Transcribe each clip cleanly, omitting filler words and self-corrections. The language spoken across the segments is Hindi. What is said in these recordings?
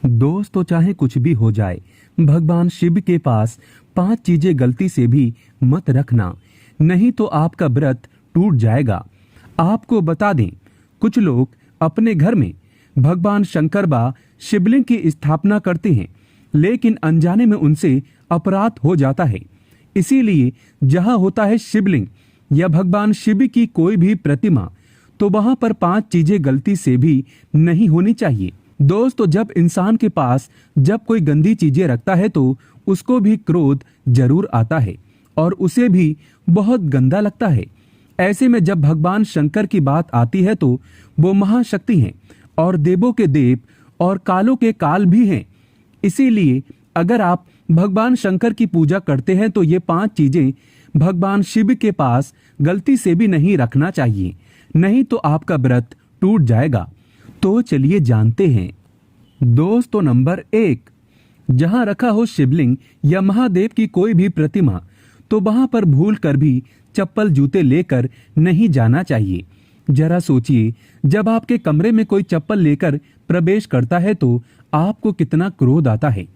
दोस्तों, चाहे कुछ भी हो जाए, भगवान शिव के पास 5 चीजें गलती से भी मत रखना, नहीं तो आपका व्रत टूट जाएगा। आपको बता दें, कुछ लोग अपने घर में भगवान शंकर व शिवलिंग की स्थापना करते हैं, लेकिन अनजाने में उनसे अपराध हो जाता है। इसीलिए जहां होता है शिवलिंग या भगवान शिव की कोई भी प्रतिमा, तो वहां पर 5 चीजें गलती से भी नहीं होनी चाहिए। दोस्तों, जब इंसान के पास जब कोई गंदी चीजें रखता है तो उसको भी क्रोध जरूर आता है और उसे भी बहुत गंदा लगता है। ऐसे में जब भगवान शंकर की बात आती है तो वो महाशक्ति हैं और देवों के देव और कालों के काल भी हैं। इसीलिए अगर आप भगवान शंकर की पूजा करते हैं तो ये 5 चीजें भगवान शिव के पास गलती से भी नहीं रखना चाहिए, नहीं तो आपका व्रत टूट जाएगा। तो चलिए जानते हैं। दोस्तों, नंबर 1, जहां रखा हो शिवलिंग या महादेव की कोई भी प्रतिमा, तो वहां पर भूल कर भी चप्पल जूते लेकर नहीं जाना चाहिए। जरा सोचिए, जब आपके कमरे में कोई चप्पल लेकर प्रवेश करता है तो आपको कितना क्रोध आता है।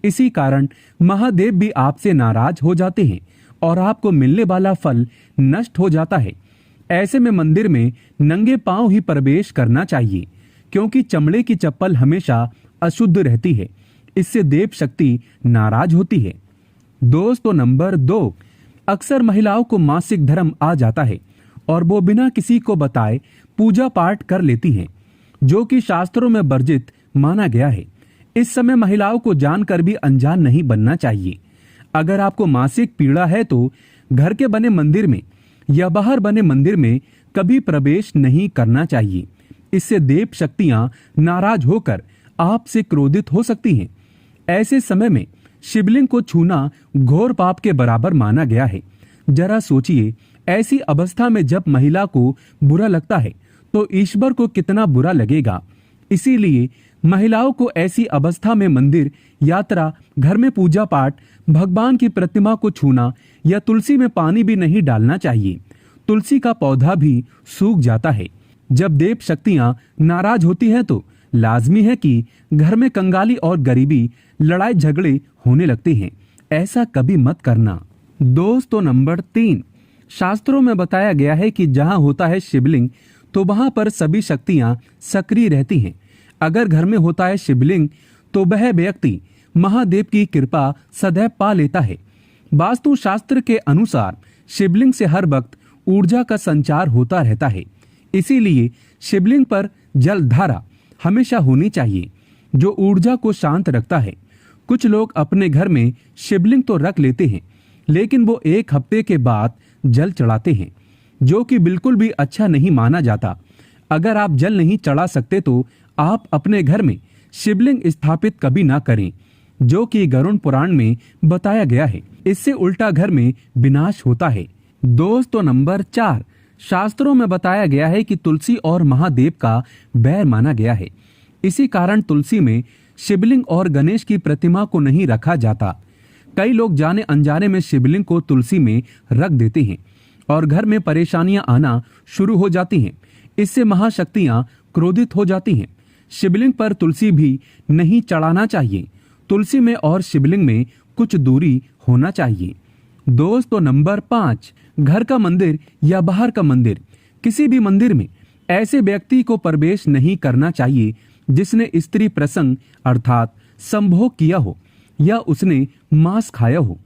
इसी कारण महादेव भी आपसे नाराज हो जाते हैं और आपको मिलने वाला फल नष्ट हो जाता है। ऐसे में मंदिर में नंगे पांव ही प्रवेश करना चाहिए, क्योंकि चमड़े की चप्पल हमेशा अशुद्ध रहती है। इससे देव शक्ति नाराज होती है। दोस्तों, नंबर 2, अक्सर महिलाओं को मासिक धर्म आ जाता है और वो बिना किसी को बताए पूजा पाठ कर लेती हैं, जो कि शास्त्रों में वर्जित माना गया है। इस समय महिलाओं को जानकर भी अनजान नहीं बनना चाहिए। अगर आपको मासिक पीड़ा है तो घर के बने मंदिर में या बाहर बने मंदिर में कभी प्रवेश नहीं करना चाहिए। इससे देव शक्तियां नाराज होकर आपसे क्रोधित हो सकती हैं। ऐसे समय में शिवलिंग को छूना घोर पाप के बराबर माना गया है। जरा सोचिए, ऐसी अवस्था में जब महिला को बुरा लगता है तो ईश्वर को कितना बुरा लगेगा। इसीलिए महिलाओं को ऐसी अवस्था में मंदिर, यात्रा, घर में पूजा पाठ, भगवान की प्रतिमा को छूना या तुलसी में पानी भी नहीं डालना चाहिए। तुलसी का पौधा भी सूख जाता है। जब देव शक्तियां नाराज होती हैं तो लाजमी है कि घर में कंगाली और गरीबी, लड़ाई झगड़े होने लगते हैं। ऐसा कभी मत करना। दोस्तों, नंबर 3, शास्त्रों में बताया गया है कि जहां होता है शिवलिंग तो वहां पर सभी शक्तियां सक्रिय रहती हैं। अगर घर में होता है शिवलिंग तो वह व्यक्ति महादेव की कृपा सदैव पा लेता है। वास्तु शास्त्र के अनुसार शिवलिंग से हर वक्त ऊर्जा का संचार होता रहता है। इसीलिए शिवलिंग पर जल धारा हमेशा होनी चाहिए, जो ऊर्जा को शांत रखता है। कुछ लोग अपने घर में शिवलिंग तो रख लेते हैं, लेकिन वो 1 हफ्ते के बाद जल चढ़ाते हैं, जो कि बिल्कुल भी अच्छा नहीं माना जाता। अगर आप जल नहीं चढ़ा सकते तो आप अपने घर में शिवलिंग स्थापित कभी ना करें, जो कि गरुड़ पुराण में बताया गया है। इससे उल्टा घर में विनाश होता है। दोस्तों, नंबर 4, शास्त्रों में बताया गया है कि तुलसी और महादेव का बैर माना गया है। इसी कारण तुलसी में शिवलिंग और गणेश की प्रतिमा को नहीं रखा जाता। कई लोग जाने अनजाने में शिवलिंग को तुलसी में रख देते हैं और घर में परेशानियां आना शुरू हो जाती हैं। इससे महाशक्तियां क्रोधित हो जाती हैं। शिवलिंग पर तुलसी भी नहीं चढ़ाना चाहिए। तुलसी में और शिवलिंग में कुछ दूरी होना चाहिए। दोस्तों, नंबर 5, घर का मंदिर या बाहर का मंदिर, किसी भी मंदिर में ऐसे व्यक्ति को प्रवेश नहीं करना चाहिए जिसने स्त्री प्रसंग अर्थात संभोग किया हो या उसने मांस खाया हो।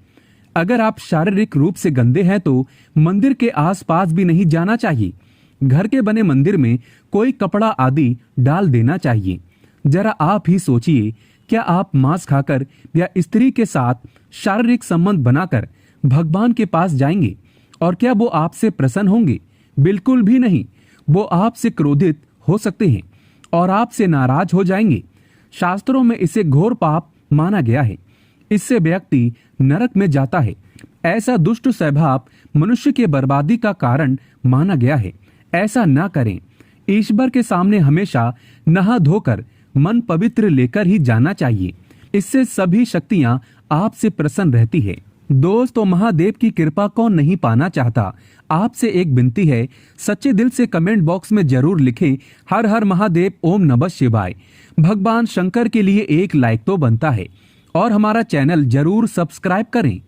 अगर आप शारीरिक रूप से गंदे हैं तो मंदिर के आसपास भी नहीं जाना चाहिए। घर के बने मंदिर में कोई कपड़ा आदि डाल देना चाहिए। जरा आप ही सोचिए, क्या आप मांस खाकर या स्त्री के साथ शारीरिक संबंध बनाकर भगवान के पास जाएंगे और क्या वो आपसे प्रसन्न होंगे? बिल्कुल भी नहीं। वो आपसे क्रोधित हो सकते हैं और आपसे नाराज हो जाएंगे। शास्त्रों में इसे घोर पाप माना गया है। इससे व्यक्ति नरक में जाता है। ऐसा दुष्ट स्वभाव मनुष्य के बर्बादी का कारण माना गया है। ऐसा ना करें। ईश्वर के सामने हमेशा नहा धोकर मन पवित्र लेकर ही जाना चाहिए। इससे सभी शक्तियां आपसे प्रसन्न रहती है। दोस्तों, महादेव की कृपा कौन नहीं पाना चाहता। आपसे एक विनती है, सच्चे दिल से कमेंट बॉक्स में जरूर लिखें हर हर महादेव, ओम नमः शिवाय। भगवान शंकर के लिए एक लाइक तो बनता है और हमारा चैनल जरूर सब्सक्राइब करें।